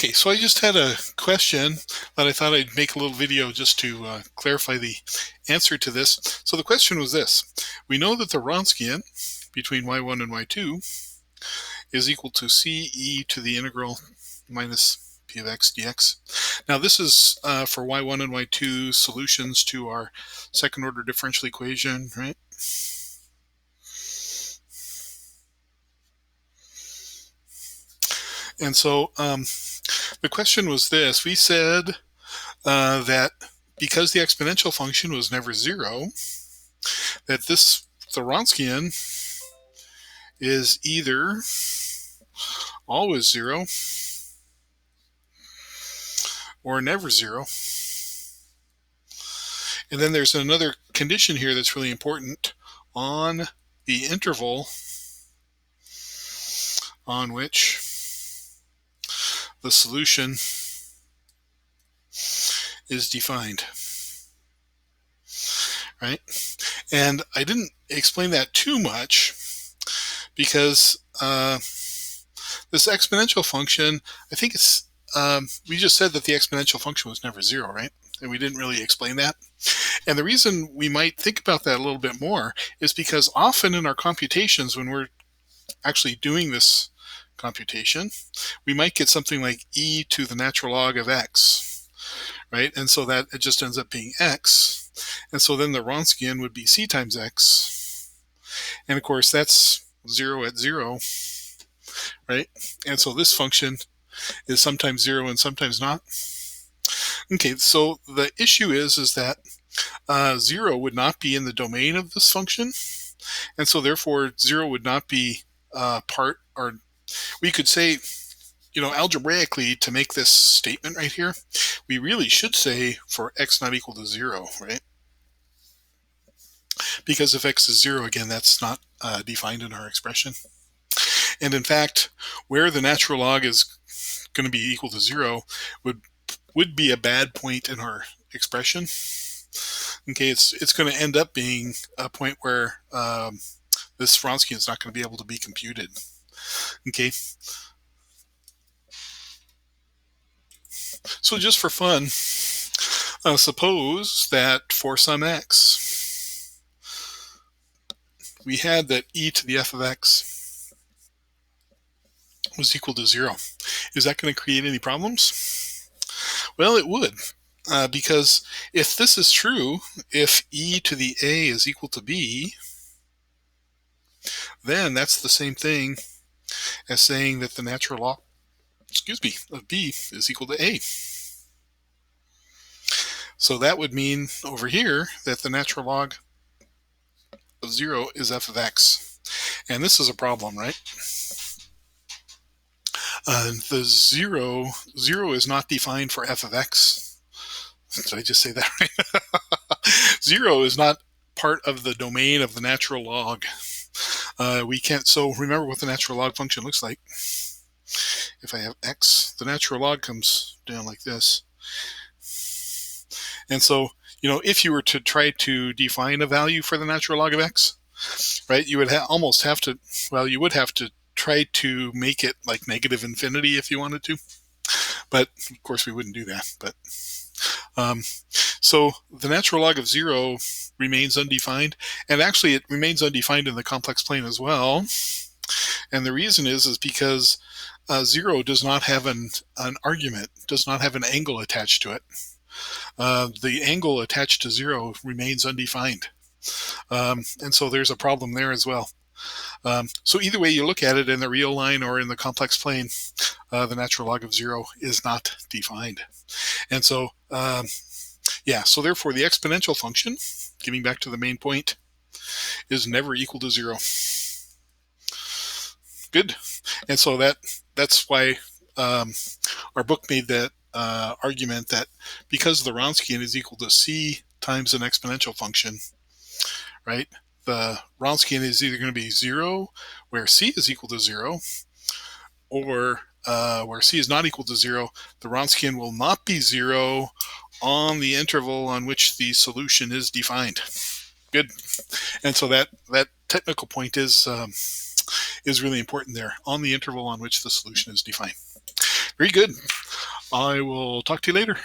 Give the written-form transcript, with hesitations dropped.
Okay, so I just had a question that I thought I'd make a little video just to clarify the answer to this. So the question was this. We know that the Wronskian between y1 and y2 is equal to ce to the integral minus p of x dx. Now this is for y1 and y2 solutions to our second order differential equation, right? And so the question was this. We said that because the exponential function was never zero, that the Wronskian is either always zero or never zero. And then there's another condition here that's really important on the interval on which the solution is defined, right? And I didn't explain that too much because this exponential function, I think it's, we just said that the exponential function was never zero, right? And we didn't really explain that. And the reason we might think about that a little bit more is because often in our computations, when we're actually doing this computation, we might get something like e to the natural log of x, right? And so that it just ends up being x. And so then the Wronskian would be c times x. And of course, that's 0 at 0, right? And so this function is sometimes 0 and sometimes not. Okay, so the issue is that 0 would not be in the domain of this function. And so therefore, 0 would not be part, or we could say, algebraically, to make this statement right here, we really should say for x not equal to 0, right? Because if x is 0, again, that's not defined in our expression. And in fact, where the natural log is going to be equal to 0 would be a bad point in our expression. Okay, it's going to end up being a point where this Wronskian is not going to be able to be computed. Okay. So just for fun, suppose that for some x, we had that e to the f of x was equal to 0. Is that going to create any problems? Well, it would, because if this is true, if e to the a is equal to b, then that's the same thing as saying that the natural log, of b is equal to a. So that would mean over here that the natural log of 0 is f of x. And this is a problem, right? The 0 is not defined for f of x. Did I just say that right? 0 is not part of the domain of the natural log. We can't, so remember what the natural log function looks like. If I have x, the natural log comes down like this. And so, if you were to try to define a value for the natural log of x, right, you would almost have to, you would have to try to make it like negative infinity if you wanted to. But of course we wouldn't do that. But so the natural log of 0 remains undefined, and actually it remains undefined in the complex plane as well. And the reason is because 0 does not have an argument, does not have an angle attached to it. The angle attached to 0 remains undefined. And so there's a problem there as well. So either way you look at it, in the real line or in the complex plane, the natural log of 0 is not defined. And so, so therefore the exponential function, getting back to the main point, is never equal to 0. Good. And so that's why our book made that argument that because the Wronskian is equal to c times an exponential function, right? The Wronskian is either going to be 0, where c is equal to 0, or where c is not equal to 0, the Wronskian will not be 0 on the interval on which the solution is defined. Good. And so that technical point is really important there, on the interval on which the solution is defined. Very good. I will talk to you later.